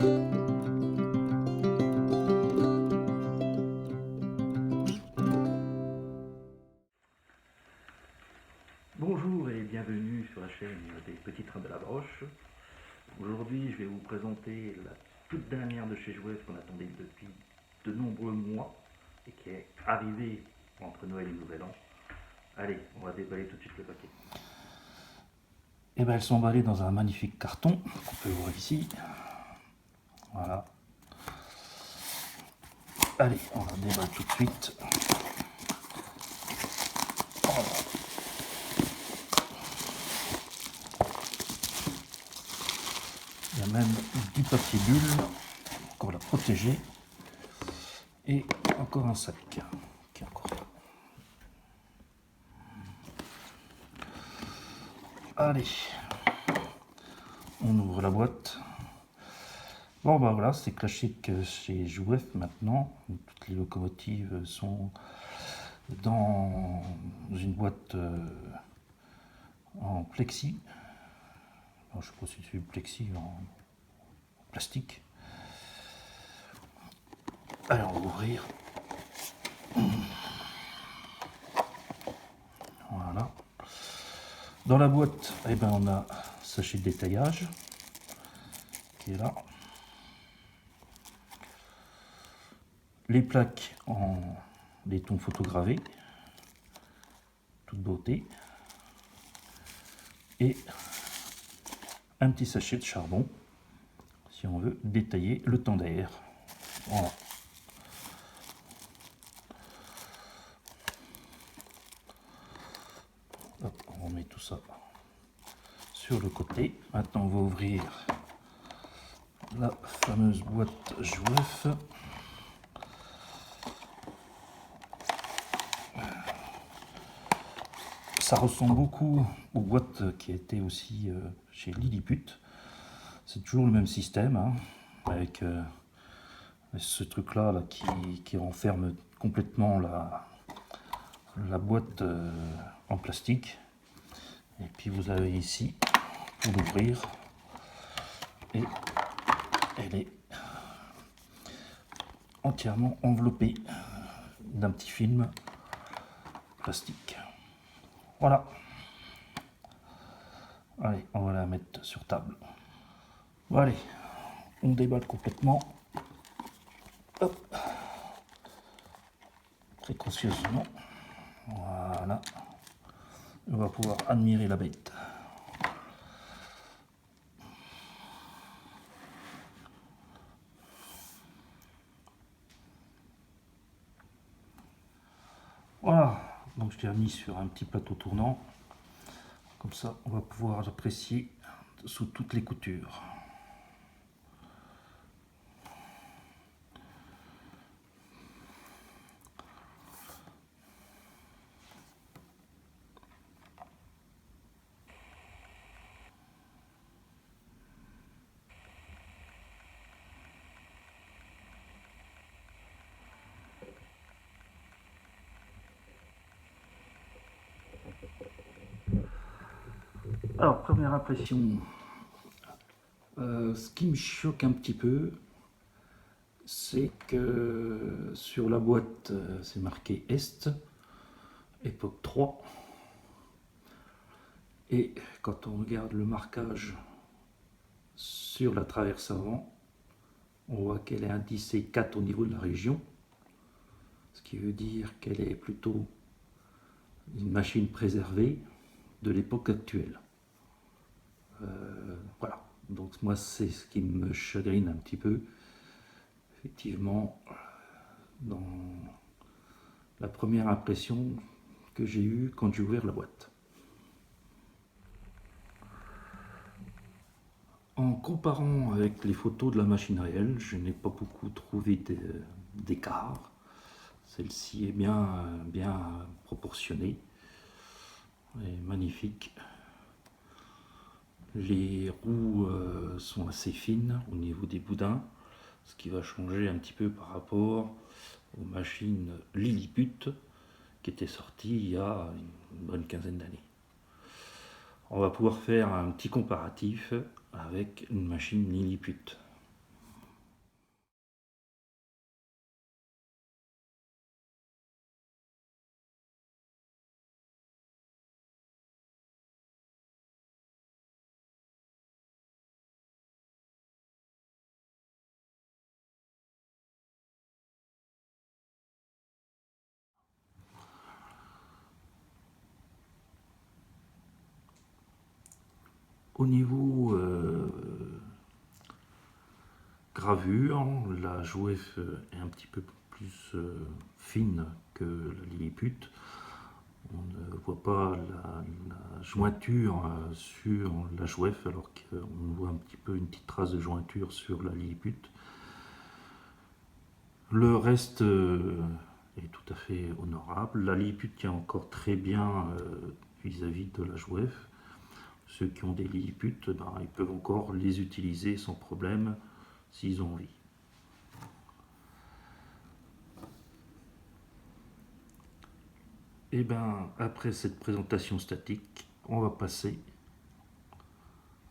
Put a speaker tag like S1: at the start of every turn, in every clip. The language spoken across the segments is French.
S1: Bonjour et bienvenue sur la chaîne des Petits Trains de la Broche. Aujourd'hui, je vais vous présenter la toute dernière de chez Jouef qu'on attendait depuis de nombreux mois et qui est arrivée entre Noël et Nouvel An. Allez, on va déballer tout de suite le paquet.
S2: Et bien elles sont emballées dans un magnifique carton qu'on peut voir ici. Voilà. Allez, on va déballer tout de suite. Voilà. Il y a même du papier bulle pour la protéger. Et encore un sac qui est encore là. Allez, on ouvre la boîte. Bon bah voilà, c'est classique chez Jouef maintenant. Toutes les locomotives sont dans une boîte en plexi. Alors, je ne sais pas si c'est du plexi en plastique. Allez, on va ouvrir. Voilà. Dans la boîte, eh ben, on a sachet de détaillage qui est là. Les plaques en laiton photogravé, toute beauté. Et un petit sachet de charbon si on veut détailler le temps d'air. Voilà. Hop, on remet tout ça sur le côté. Maintenant, on va ouvrir la fameuse boîte Jouef. Ça ressemble beaucoup aux boîtes qui étaient aussi chez Lilliput. C'est toujours le même système, hein, avec ce truc-là là, qui renferme complètement la boîte en plastique. Et puis vous avez ici, pour l'ouvrir, et elle est entièrement enveloppée d'un petit film plastique. Voilà. Allez, on va la mettre sur table. Bon, allez, on déballe complètement. Hop. Précautionneusement. Voilà. On va pouvoir admirer la bête. Voilà. Donc je l'ai mis sur un petit plateau tournant. Comme ça, on va pouvoir l'apprécier sous toutes les coutures. Alors, première impression, ce qui me choque un petit peu, c'est que sur la boîte, c'est marqué Est, époque 3. Et quand on regarde le marquage sur la traverse avant, on voit qu'elle est indicée 4 au niveau de la région, ce qui veut dire qu'elle est plutôt une machine préservée de l'époque actuelle. Voilà, donc moi c'est ce qui me chagrine un petit peu, effectivement, dans la première impression que j'ai eue quand j'ai ouvert la boîte. En comparant avec les photos de la machine réelle, je n'ai pas beaucoup trouvé d'écart. Celle-ci est bien proportionnée et magnifique. Les roues sont assez fines au niveau des boudins, ce qui va changer un petit peu par rapport aux machines Lilliput qui étaient sorties il y a une bonne quinzaine d'années. On va pouvoir faire un petit comparatif avec une machine Lilliput. Au niveau gravure, la Jouef est un petit peu plus fine que la Lilliput. On ne voit pas la jointure sur la Jouef, alors qu'on voit un petit peu une petite trace de jointure sur la Lilliput. Le reste est tout à fait honorable. La Lilliput tient encore très bien vis-à-vis de la Jouef. Ceux qui ont des Lilliput, ils peuvent encore les utiliser sans problème s'ils ont envie. Et après cette présentation statique, on va passer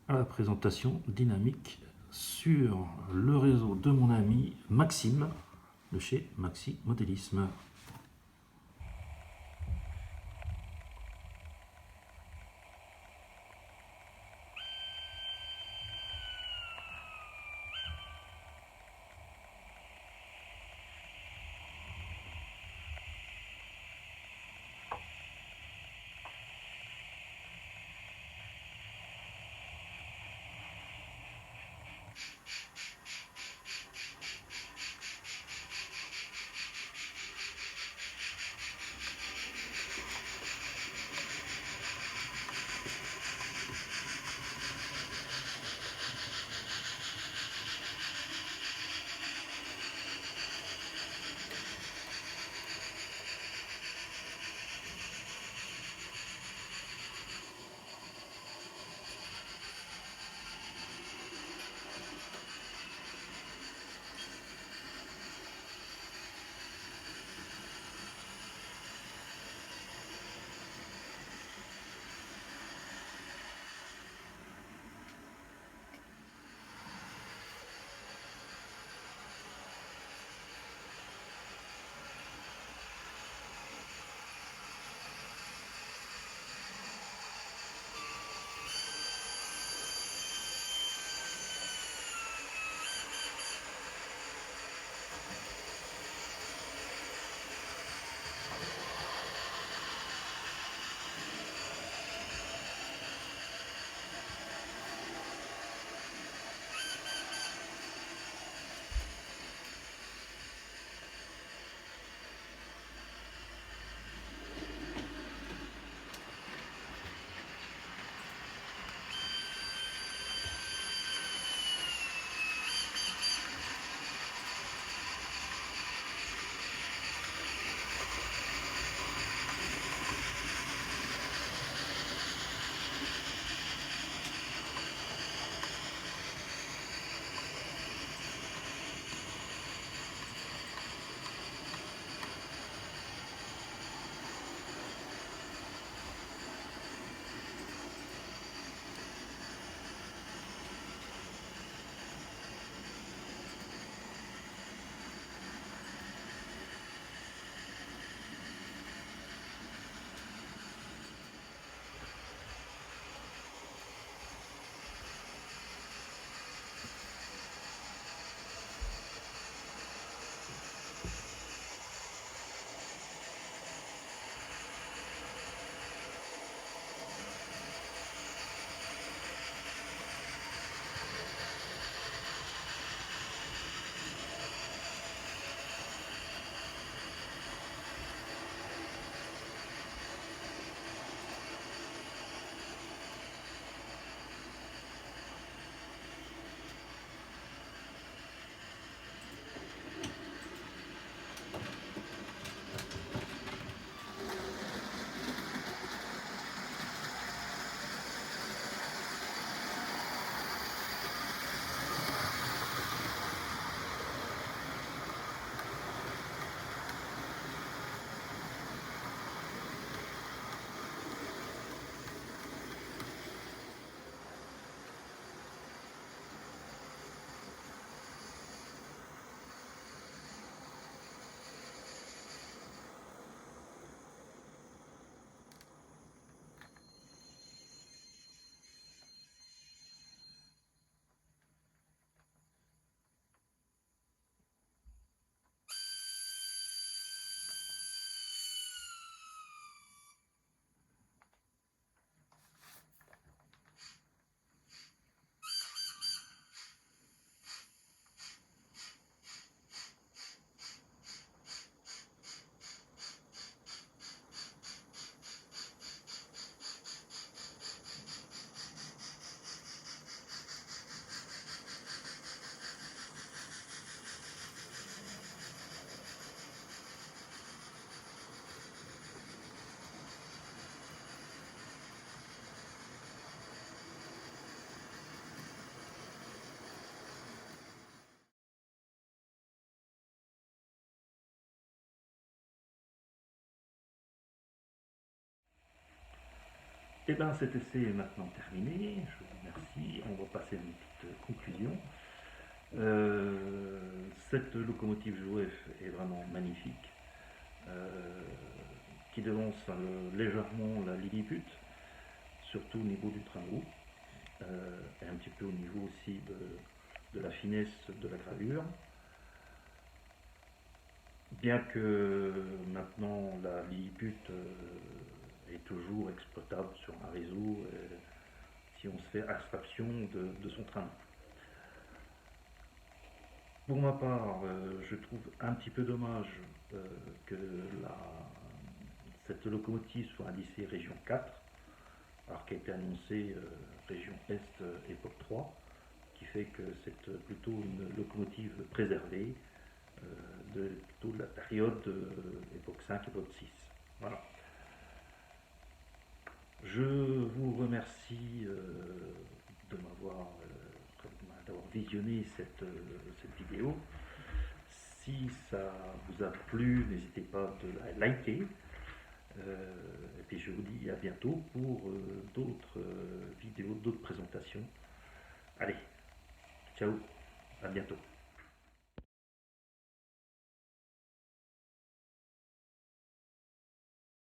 S2: à la présentation dynamique sur le réseau de mon ami Maxime de chez Maxi Modélisme.
S1: Eh bien, cet essai est maintenant terminé. Je vous remercie. On va passer à une petite conclusion. Cette locomotive Jouef est vraiment magnifique, qui devance légèrement la Lilliput, surtout au niveau du train de roue, et un petit peu au niveau aussi de la finesse de la gravure. Bien que maintenant la Lilliput est toujours exploitable sur un réseau, si on se fait abstraction de son train. Pour ma part, je trouve un petit peu dommage que cette locomotive soit indicée région 4, alors qu'elle a été annoncée région Est époque 3, qui fait que c'est plutôt une locomotive préservée plutôt de la période époque 5, époque 6. Voilà. Je vous remercie d'avoir visionné cette vidéo. Si ça vous a plu, n'hésitez pas de la liker. Et puis je vous dis à bientôt pour d'autres vidéos, d'autres présentations. Allez, ciao, à bientôt.